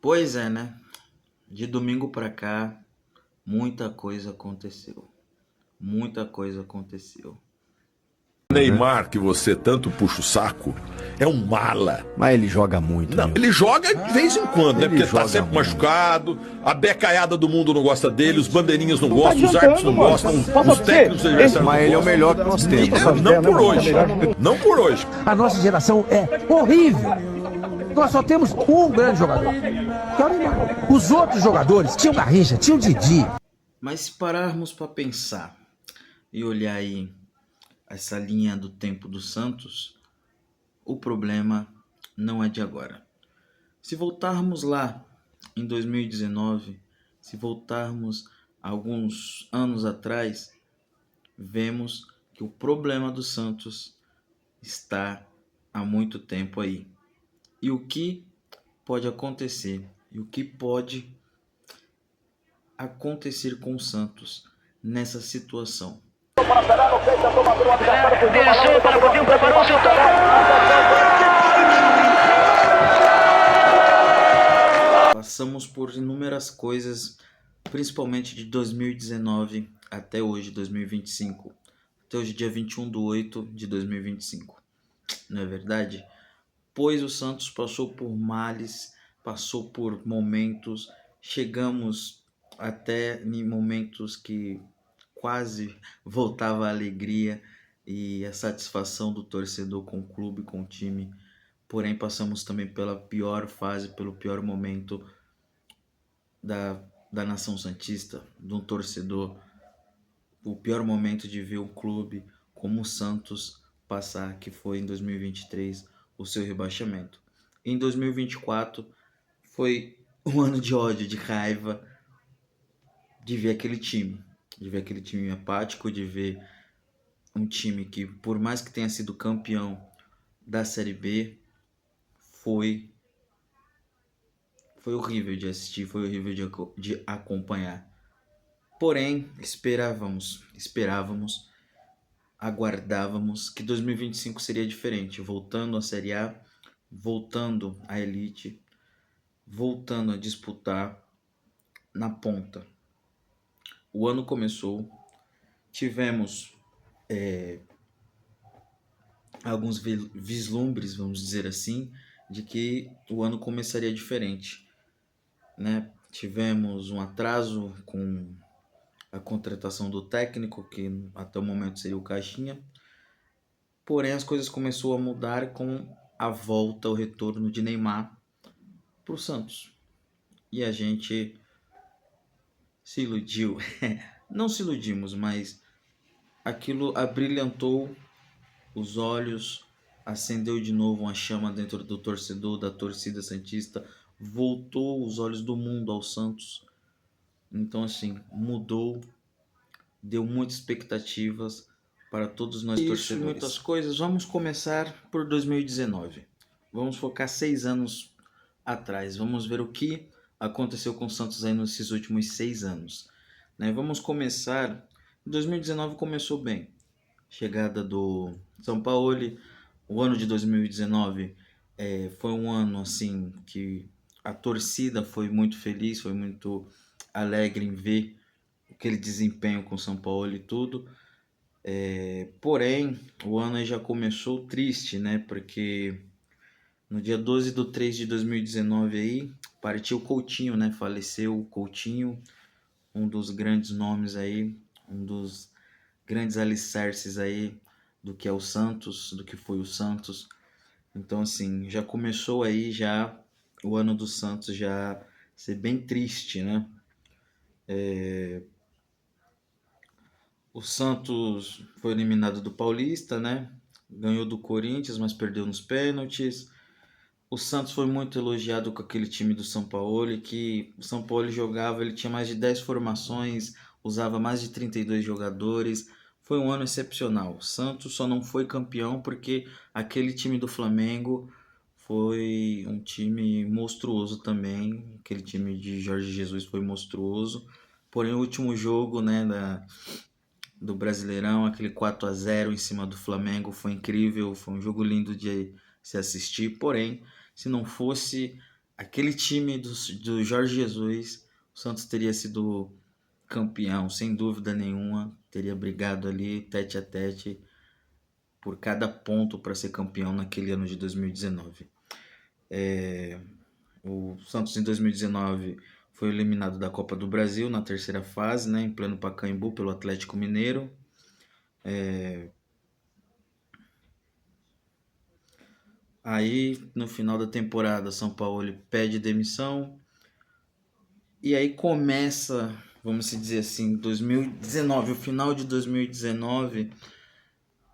Pois é, né? De domingo pra cá, muita coisa aconteceu. Muita coisa aconteceu. Neymar, que você tanto puxa o saco, é um mala. Mas ele joga muito, Não, viu? ele joga de vez em quando, né? Ele Porque tá joga sempre muito. machucado, a becaiada do mundo não gosta dele, os bandeirinhas não gostam, os adiantando, árbitros não mano. gostam, Posso os dizer? técnicos adversários não Mas ele é o gostam. melhor que nós temos. Não por hoje. Não por hoje. A nossa geração é horrível. Nós só temos um grande jogador, que é o Neymar. Os outros jogadores tinham Garrincha, tinham Didi. Mas se pararmos pra pensar e olhar aí essa linha do tempo do Santos, o problema não é de agora. Se voltarmos lá em 2019, se voltarmos alguns anos atrás, vemos que o problema do Santos está há muito tempo aí. E o que pode acontecer? E o que pode acontecer com o Santos nessa situação? Deixou para Coutinho, preparou seu toque. Passamos por inúmeras coisas, principalmente de 2019 até hoje, 2025. Até hoje, dia 21/8 de 2025. Não é verdade? Pois o Santos passou por males, passou por momentos, chegamos até em momentos que quase voltava a alegria e a satisfação do torcedor com o clube, com o time. Porém, passamos também pela pior fase, pelo pior momento da nação santista, de um torcedor. O pior momento de ver um clube como o Santos passar, que foi em 2023, o seu rebaixamento. Em 2024 foi um ano de ódio, de raiva, de ver aquele time apático, de ver um time que, por mais que tenha sido campeão da Série B, foi horrível de assistir, foi horrível de acompanhar. Porém, esperávamos, aguardávamos que 2025 seria diferente, voltando à Série A, voltando à elite, voltando a disputar na ponta. O ano começou, tivemos alguns vislumbres, vamos dizer assim, de que o ano começaria diferente, né? Tivemos um atraso com a contratação do técnico, que até o momento seria o Caixinha. Porém, as coisas começaram a mudar com a volta, o retorno de Neymar para o Santos. E a gente se iludiu. Não se iludimos, mas aquilo abrilhantou os olhos, acendeu de novo uma chama dentro do torcedor, da torcida santista, voltou os olhos do mundo ao Santos. Então, assim, mudou, deu muitas expectativas para todos nós torcedores. Muitas coisas. Vamos começar por 2019. Vamos focar 6 anos atrás. Vamos ver o que aconteceu com o Santos aí nesses últimos 6 anos. Né? Vamos começar. 2019 começou bem. Chegada do Sampaoli. O ano de 2019 foi um ano assim que a torcida foi muito feliz, foi muito alegre em ver aquele desempenho com o Sampaoli e tudo. Porém, o ano aí já começou triste, né? Porque no dia 12/3/2019 aí, partiu o Coutinho, né? Faleceu o Coutinho, um dos grandes nomes aí, um dos grandes alicerces aí do que é o Santos, do que foi o Santos. Então, assim, já começou aí já o ano do Santos já ser bem triste, né? O Santos foi eliminado do Paulista, né? Ganhou do Corinthians, mas perdeu nos pênaltis. O Santos foi muito elogiado com aquele time do Sampaoli, que o Sampaoli jogava, ele tinha mais de 10 formações, usava mais de 32 jogadores. Foi um ano excepcional. O Santos só não foi campeão porque aquele time do Flamengo foi um time monstruoso também. Aquele time de Jorge Jesus foi monstruoso. Porém, o último jogo, né, do Brasileirão, aquele 4-0 em cima do Flamengo, foi incrível, foi um jogo lindo de se assistir. Porém, se não fosse aquele time do Jorge Jesus, o Santos teria sido campeão, sem dúvida nenhuma. Teria brigado ali tete a tete por cada ponto para ser campeão naquele ano de 2019. O Santos em 2019 foi eliminado da Copa do Brasil na terceira fase, né, em pleno Pacaembu pelo Atlético Mineiro. Aí no final da temporada São Paulo ele pede demissão e aí começa, vamos dizer assim, 2019, o final de 2019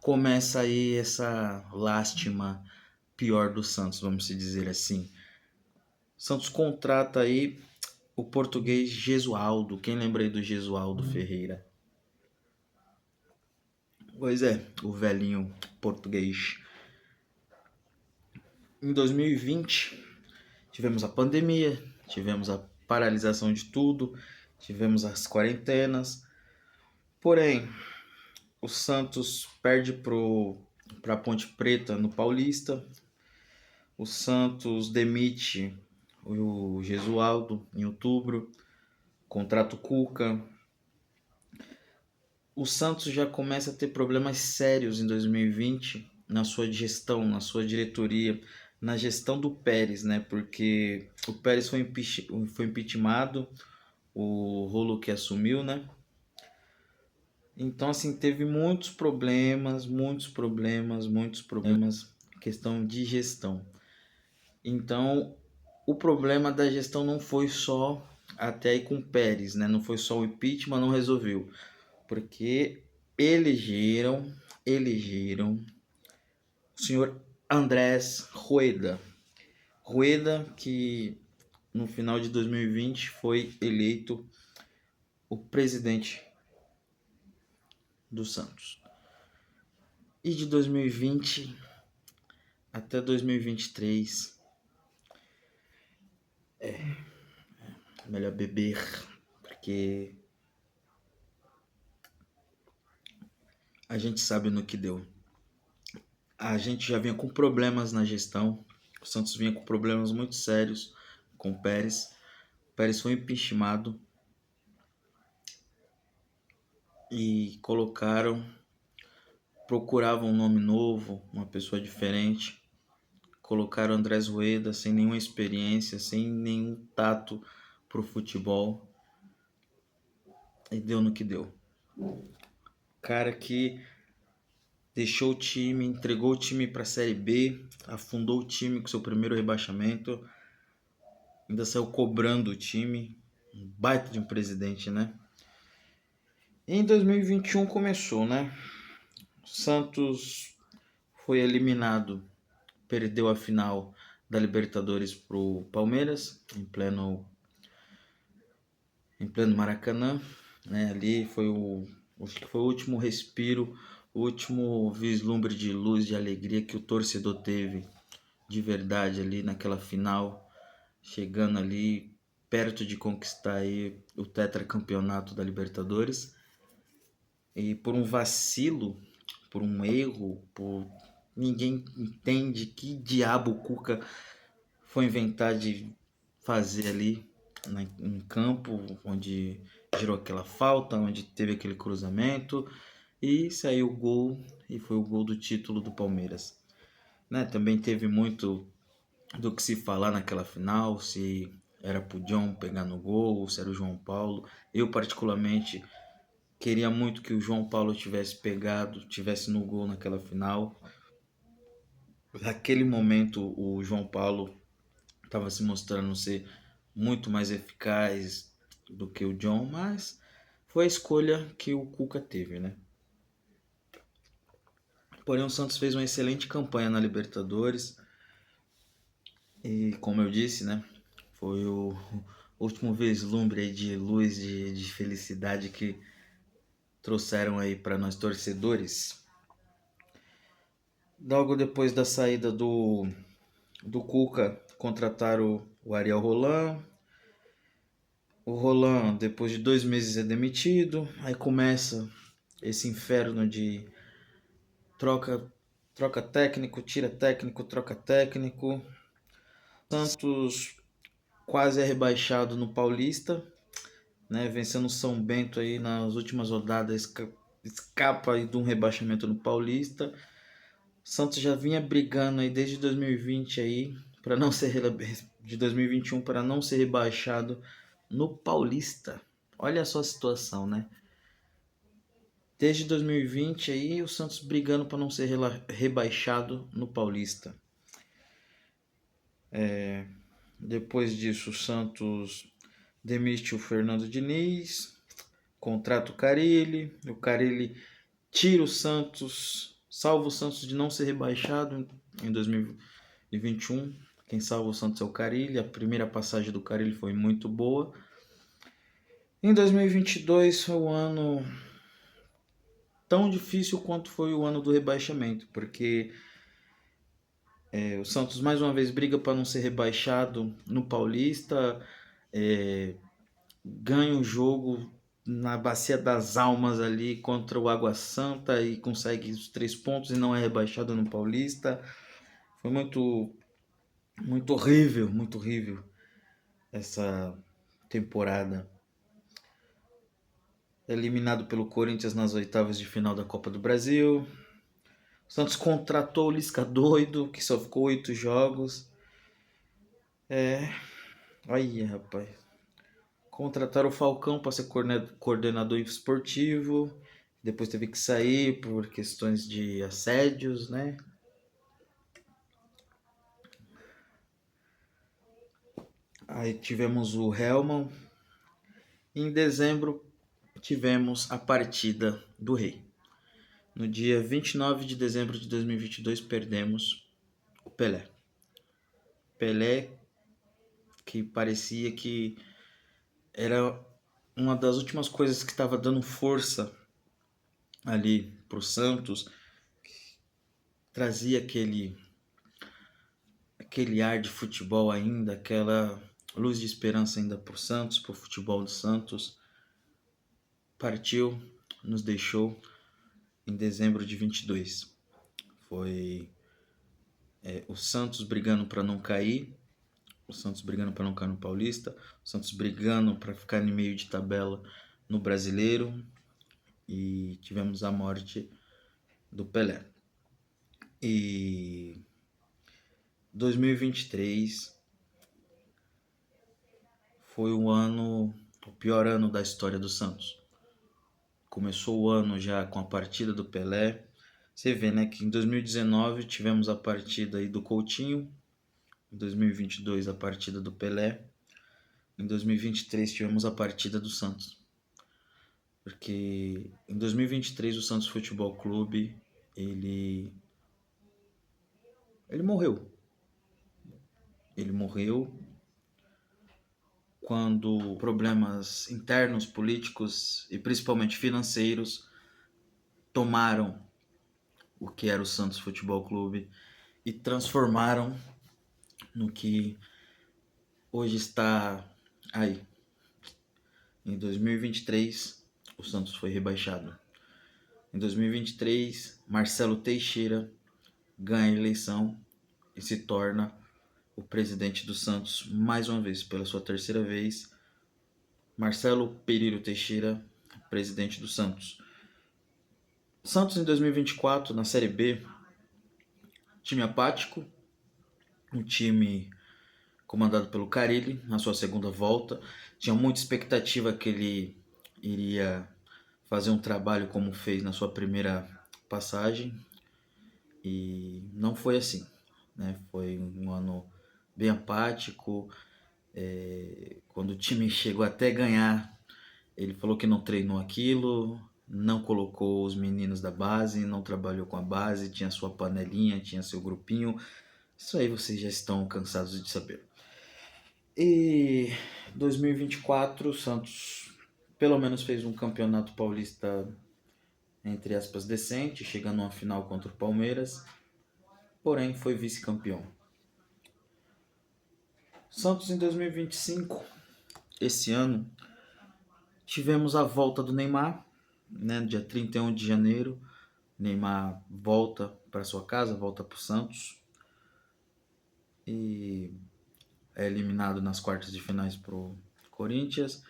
começa aí essa lástima pior do Santos, vamos dizer assim. Santos contrata aí o português Gesualdo. Quem lembra aí do Gesualdo Ferreira? Pois é, o velhinho português. Em 2020, tivemos a pandemia, tivemos a paralisação de tudo, tivemos as quarentenas. Porém, o Santos perde para a Ponte Preta no Paulista. O Santos demite o Gesualdo em outubro, contrata o Cuca. O Santos já começa a ter problemas sérios em 2020 na sua gestão, na sua diretoria, na gestão do Pérez, né? Porque o Pérez foi impeachmentado, o Rolo que assumiu, né? Então, assim, teve muitos problemas, questão de gestão. Então, o problema da gestão não foi só até aí com o Pérez, né? Não foi só o impeachment, não resolveu. Porque elegeram o senhor Andrés Rueda. Rueda, que no final de 2020 foi eleito o presidente do Santos. E de 2020 até 2023 é melhor beber, porque a gente sabe no que deu. A gente já vinha com problemas na gestão. O Santos vinha com problemas muito sérios com o Pérez. O Pérez foi impeachmentado e procuravam um nome novo, uma pessoa diferente. Colocaram Andrés Rueda sem nenhuma experiência, sem nenhum tato pro futebol. E deu no que deu. Cara que deixou o time, entregou o time para a Série B, afundou o time com seu primeiro rebaixamento, ainda saiu cobrando o time, um baita de um presidente, né? E em 2021 começou, né? O Santos foi eliminado, perdeu a final da Libertadores pro Palmeiras, em pleno Maracanã, né? Ali acho que foi o último respiro, o último vislumbre de luz, de alegria que o torcedor teve de verdade ali naquela final, chegando ali perto de conquistar aí o tetracampeonato da Libertadores. E por um vacilo, por um erro, ninguém entende que diabo o Cuca foi inventar de fazer ali em campo, onde gerou aquela falta, onde teve aquele cruzamento e saiu o gol, e foi o gol do título do Palmeiras, né? Também teve muito do que se falar naquela final, se era pro John pegar no gol, se era o João Paulo. Eu particularmente queria muito que o João Paulo tivesse no gol naquela final. Naquele momento o João Paulo estava se mostrando ser muito mais eficaz do que o John, mas foi a escolha que o Cuca teve, né? Porém, o Santos fez uma excelente campanha na Libertadores e, como eu disse, né, foi o último vislumbre aí de luz, de felicidade que trouxeram aí para nós torcedores. Logo depois da saída do Cuca, contrataram o Ariel Roland. O Roland, depois de 2 meses, é demitido. Aí começa esse inferno de troca técnico, tira técnico, troca técnico. Santos quase é rebaixado no Paulista, né? Vencendo o São Bento aí nas últimas rodadas, escapa aí de um rebaixamento no Paulista. O Santos já vinha brigando aí desde 2020 aí para não ser de 2021 para não ser rebaixado no Paulista. Olha só a situação, né? Desde 2020 aí o Santos brigando para não ser rebaixado no Paulista. Depois disso o Santos demite o Fernando Diniz, contrata o Carille tira o Santos, salva o Santos de não ser rebaixado em 2021. Quem salva o Santos é o Carille. A primeira passagem do Carille foi muito boa. Em 2022 foi um ano tão difícil quanto foi o ano do rebaixamento, porque o Santos mais uma vez briga para não ser rebaixado no Paulista, ganha o jogo na Bacia das Almas ali contra o Água Santa e consegue os 3 pontos e não é rebaixado no Paulista. Foi muito horrível essa temporada. Eliminado pelo Corinthians nas oitavas de final da Copa do Brasil. O Santos contratou o Lisca doido, que só ficou 8 jogos. Aí, rapaz. Contrataram o Falcão para ser coordenador esportivo. Depois teve que sair por questões de assédios, né? Aí tivemos o Helman. Em dezembro tivemos a partida do Rei. No dia 29 de dezembro de 2022 perdemos o Pelé. Pelé, que parecia que era uma das últimas coisas que estava dando força ali pro Santos, trazia aquele ar de futebol ainda, aquela luz de esperança ainda pro Santos, pro futebol do Santos. Partiu, nos deixou em dezembro de 22. Foi o Santos brigando para não cair, o Santos brigando para não cair no Paulista, o Santos brigando para ficar no meio de tabela no Brasileiro, e tivemos a morte do Pelé. E 2023 foi o pior ano da história do Santos. Começou o ano já com a partida do Pelé. Você vê, né, que em 2019 tivemos a partida aí do Coutinho, em 2022 a partida do Pelé, em 2023 tivemos a partida do Santos. Porque em 2023 o Santos Futebol Clube, ele morreu. Ele morreu quando problemas internos, políticos e principalmente financeiros tomaram o que era o Santos Futebol Clube e transformaram no que hoje está aí. Em 2023, o Santos foi rebaixado. Em 2023, Marcelo Teixeira ganha a eleição e se torna o presidente do Santos mais uma vez, pela sua terceira vez. Marcelo Perillo Teixeira, presidente do Santos. Santos em 2024, na Série B, time apático, um time comandado pelo Carille, na sua segunda volta. Tinha muita expectativa que ele iria fazer um trabalho como fez na sua primeira passagem, e não foi assim, né? Foi um ano bem apático. Quando o time chegou até ganhar, ele falou que não treinou aquilo, não colocou os meninos da base, não trabalhou com a base, tinha sua panelinha, tinha seu grupinho. Isso aí vocês já estão cansados de saber. E 2024 o Santos pelo menos fez um campeonato paulista, entre aspas, decente, chegando a uma final contra o Palmeiras, porém foi vice-campeão. Santos em 2025, esse ano, tivemos a volta do Neymar, né, no dia 31 de janeiro. Neymar volta para sua casa, volta para o Santos. E é eliminado nas quartas de finais pro Corinthians.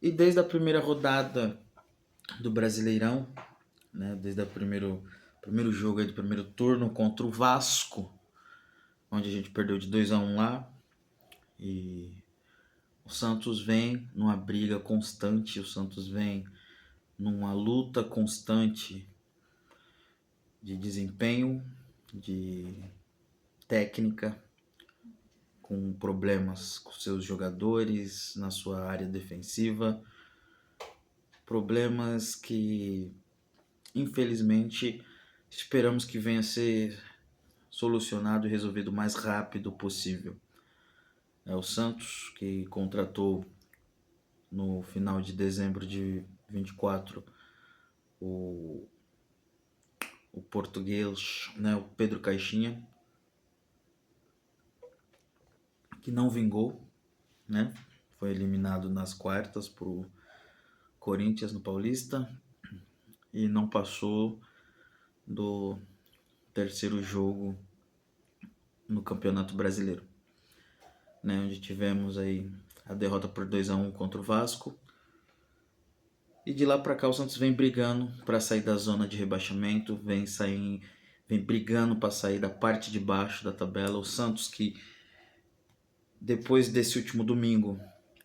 E desde a primeira rodada do Brasileirão, né, desde o primeiro jogo aí do primeiro turno contra o Vasco, onde a gente perdeu de 2-1 lá, e o Santos vem numa briga constante, o Santos vem numa luta constante de desempenho, de técnica, com problemas com seus jogadores na sua área defensiva, problemas que infelizmente esperamos que venha a ser solucionado e resolvido o mais rápido possível. É o Santos que contratou no final de dezembro de 24 o português, né, o Pedro Caixinha, que não vingou, né? Foi eliminado nas quartas pro Corinthians no Paulista e não passou do terceiro jogo no Campeonato Brasileiro, né, onde tivemos aí a derrota por 2-1 contra o Vasco. E de lá para cá o Santos vem brigando para sair da zona de rebaixamento, vem brigando para sair da parte de baixo da tabela. O Santos que depois desse último domingo,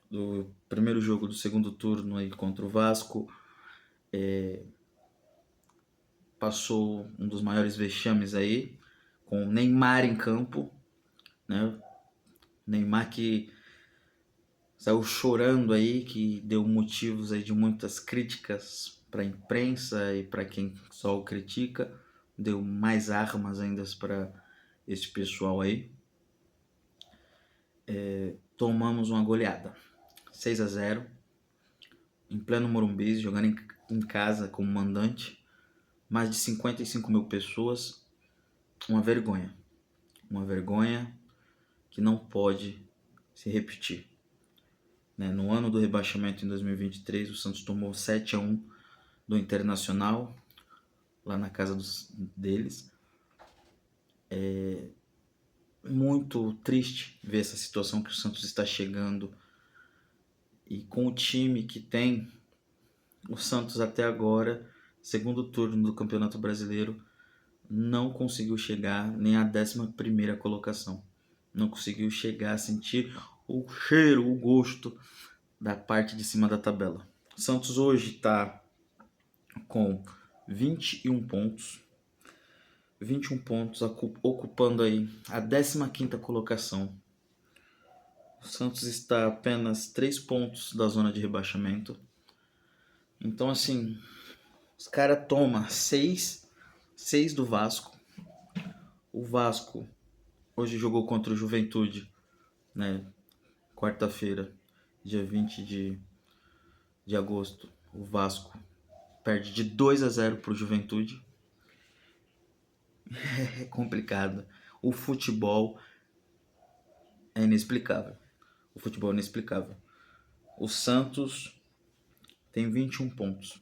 do primeiro jogo do segundo turno aí contra o Vasco, passou um dos maiores vexames aí, com o Neymar em campo, né? Neymar que saiu chorando aí, que deu motivos aí de muitas críticas para a imprensa e para quem só o critica, deu mais armas ainda para esse pessoal aí. Tomamos uma goleada, 6-0, em pleno Morumbi, jogando em casa como mandante, mais de 55 mil pessoas, uma vergonha que não pode se repetir. No ano do rebaixamento em 2023, o Santos tomou 7-1 do Internacional, lá na casa deles. É muito triste ver essa situação que o Santos está chegando, e com o time que tem, o Santos até agora, segundo turno do Campeonato Brasileiro, não conseguiu chegar nem à 11ª colocação. Não conseguiu chegar a sentir o cheiro, o gosto da parte de cima da tabela. O Santos hoje está com 21 pontos. 21 pontos, ocupando aí a 15ª colocação. O Santos está a apenas 3 pontos da zona de rebaixamento. Então, assim, os caras tomam 6 do Vasco. O Vasco hoje jogou contra o Juventude, né? Quarta-feira, dia 20 de agosto. O Vasco perde de 2-0 para o Juventude. É complicado. O futebol é inexplicável. O Santos tem 21 pontos.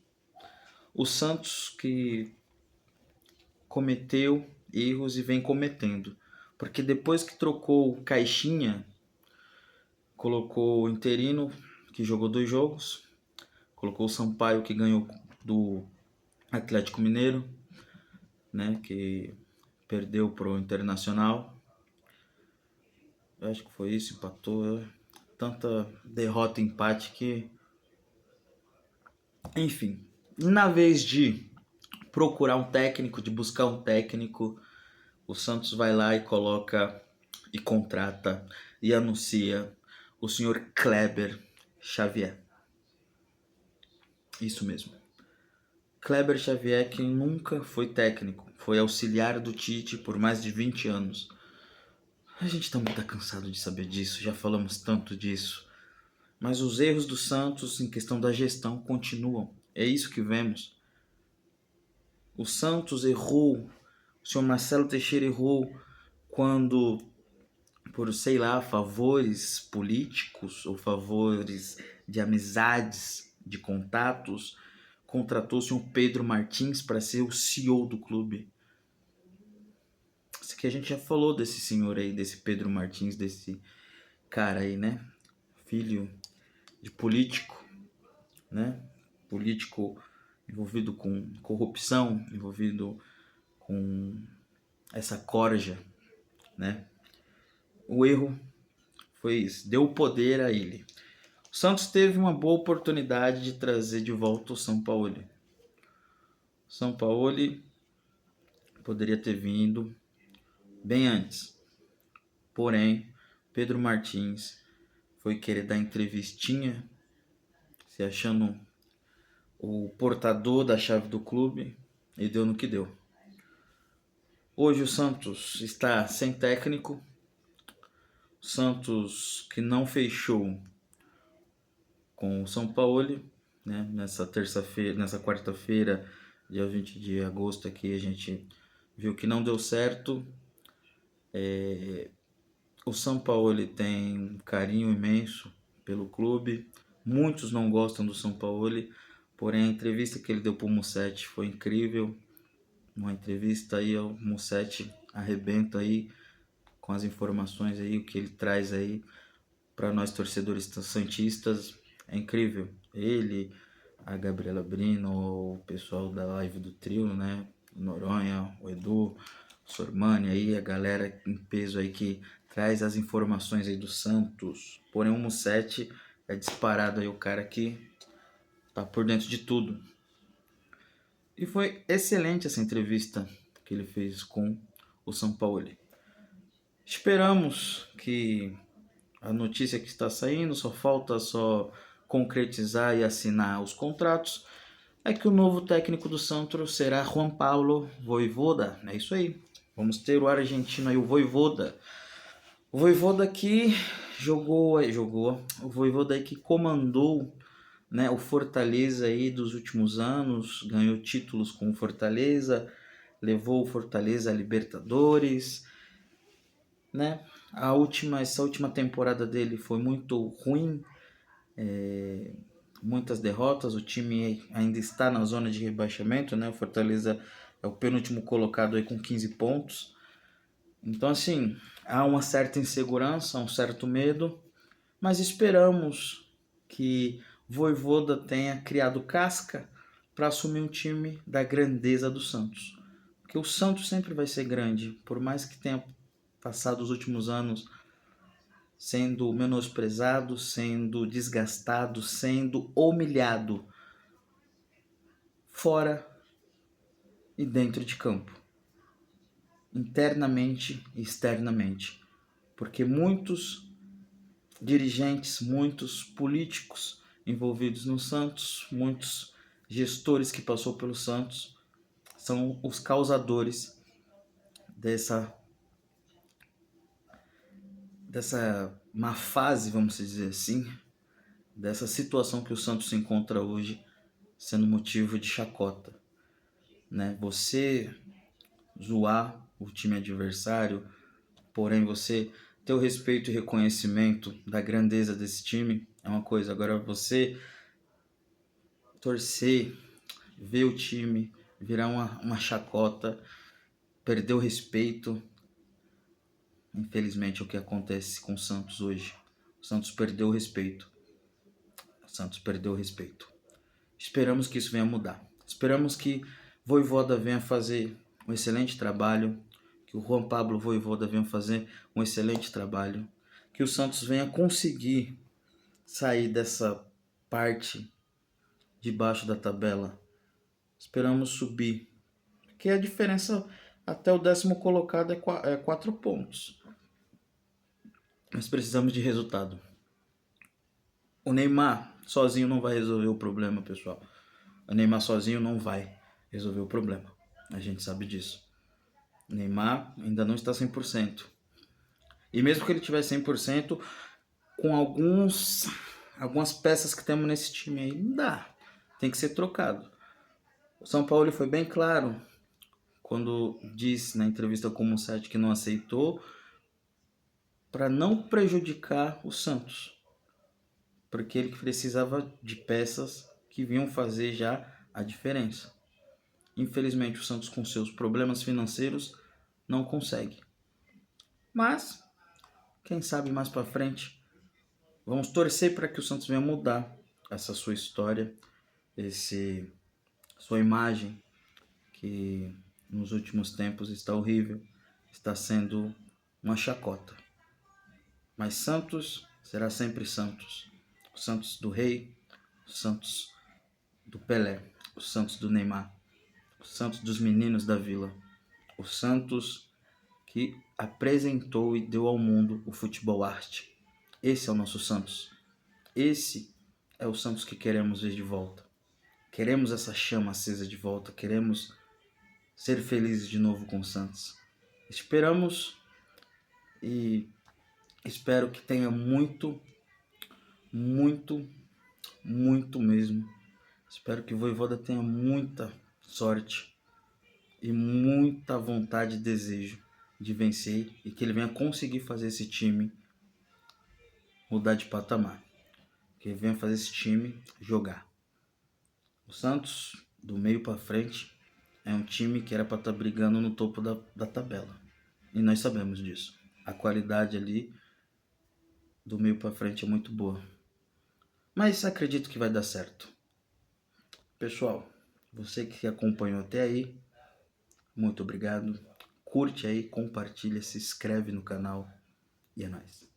O Santos que cometeu erros e vem cometendo. Porque depois que trocou o Caixinha, colocou o Interino, que jogou 2 jogos, colocou o Sampaio, que ganhou do Atlético Mineiro, né, que perdeu pro Internacional. Eu acho que foi isso, empatou. Tanta derrota e empate que... Enfim, na vez de procurar um técnico, de buscar um técnico, o Santos vai lá e coloca e contrata e anuncia o senhor Kleber Xavier. Isso mesmo. Kleber Xavier, que nunca foi técnico, foi auxiliar do Tite por mais de 20 anos. A gente também tá cansado de saber disso, já falamos tanto disso. Mas os erros do Santos em questão da gestão continuam. É isso que vemos. O Santos errou, o senhor Marcelo Teixeira errou quando, por, sei lá, favores políticos ou favores de amizades, de contatos, contratou o senhor Pedro Martins para ser o CEO do clube. Isso aqui a gente já falou desse senhor aí, desse Pedro Martins, desse cara aí, né? Filho de político, né? Político envolvido com corrupção, envolvido com essa corja, né? O erro foi isso, deu poder a ele. O Santos teve uma boa oportunidade de trazer de volta o Sampaoli. O Sampaoli poderia ter vindo bem antes. Porém, Pedro Martins foi querer dar entrevistinha, se achando o portador da chave do clube, e deu no que deu. Hoje o Santos está sem técnico. O Santos que não fechou com o Sampaoli, né? Nessa quarta-feira, dia 20 de agosto aqui, a gente viu que não deu certo. O Sampaoli tem um carinho imenso pelo clube. Muitos não gostam do Sampaoli, porém a entrevista que ele deu para o Musetti foi incrível. Uma entrevista aí, o Musetti arrebenta aí com as informações aí, o que ele traz aí para nós torcedores santistas é incrível. Ele, a Gabriela Brino, o pessoal da live do trio, né? Noronha, o Edu, o Sormani aí, a galera em peso aí que traz as informações aí do Santos. Porém o Musetti é disparado aí o cara que tá por dentro de tudo. E foi excelente essa entrevista que ele fez com o Sampaoli. Esperamos que a notícia que está saindo, só falta concretizar e assinar os contratos, é que o novo técnico do Santos será Juan Pablo Vojvoda. É isso aí. Vamos ter o argentino aí, o Vojvoda. O Vojvoda que jogou, o Vojvoda aí que comandou, né, o Fortaleza aí dos últimos anos, ganhou títulos com o Fortaleza, levou o Fortaleza a Libertadores, né? Essa última temporada dele foi muito ruim, muitas derrotas, o time ainda está na zona de rebaixamento, né? O Fortaleza é o penúltimo colocado aí com 15 pontos. Então assim, há uma certa insegurança, um certo medo, mas esperamos que Vojvoda tenha criado casca para assumir um time da grandeza do Santos. Porque o Santos sempre vai ser grande, por mais que tenha passado os últimos anos sendo menosprezado, sendo desgastado, sendo humilhado fora e dentro de campo, internamente e externamente, porque muitos dirigentes, muitos políticos envolvidos no Santos, muitos gestores que passou pelo Santos são os causadores dessa má fase, vamos dizer assim, dessa situação que o Santos se encontra hoje, sendo motivo de chacota, né? Você zoar o time adversário, porém você ter o respeito e reconhecimento da grandeza desse time é uma coisa. Agora você torcer, ver o time virar uma chacota, perder o respeito, infelizmente é o que acontece com o Santos hoje. O Santos perdeu o respeito. Esperamos que isso venha mudar. Esperamos que Vojvoda venha fazer um excelente trabalho, que o Juan Pablo Vojvoda venha fazer um excelente trabalho, que o Santos venha conseguir sair dessa parte de baixo da tabela. Esperamos subir, porque a diferença até o 10º colocado é 4 pontos. Mas precisamos de resultado. O Neymar sozinho não vai resolver o problema, pessoal. O Neymar sozinho não vai resolver o problema. A gente sabe disso. O Neymar ainda não está 100%. E mesmo que ele tiver 100%, com algumas peças que temos nesse time aí, não dá. Tem que ser trocado. O São Paulo foi bem claro quando disse na entrevista com o Musetti que não aceitou, para não prejudicar o Santos, porque ele precisava de peças que vinham fazer já a diferença. Infelizmente o Santos, com seus problemas financeiros, não consegue. Mas quem sabe mais para frente Vamos torcer para que o Santos venha mudar essa sua história, sua imagem, que nos últimos tempos está horrível, está sendo uma chacota. Mas Santos será sempre Santos. O Santos do Rei, o Santos do Pelé, o Santos do Neymar, o Santos dos meninos da Vila, o Santos que apresentou e deu ao mundo o futebol arte. Esse é o nosso Santos. Esse é o Santos que queremos ver de volta. Queremos essa chama acesa de volta. Queremos ser felizes de novo com o Santos. Esperamos e espero que tenha muito mesmo. Espero que o Vojvoda tenha muita sorte e muita vontade e desejo de vencer e que ele venha conseguir fazer esse time mudar de patamar. Que ele venha fazer esse time jogar. O Santos, do meio para frente, é um time que era para estar brigando no topo da tabela. E nós sabemos disso. A qualidade ali do meio para frente é muito boa. Mas acredito que vai dar certo. Pessoal, você que acompanhou até aí, muito obrigado. Curte aí, compartilha, se inscreve no canal e é nóis.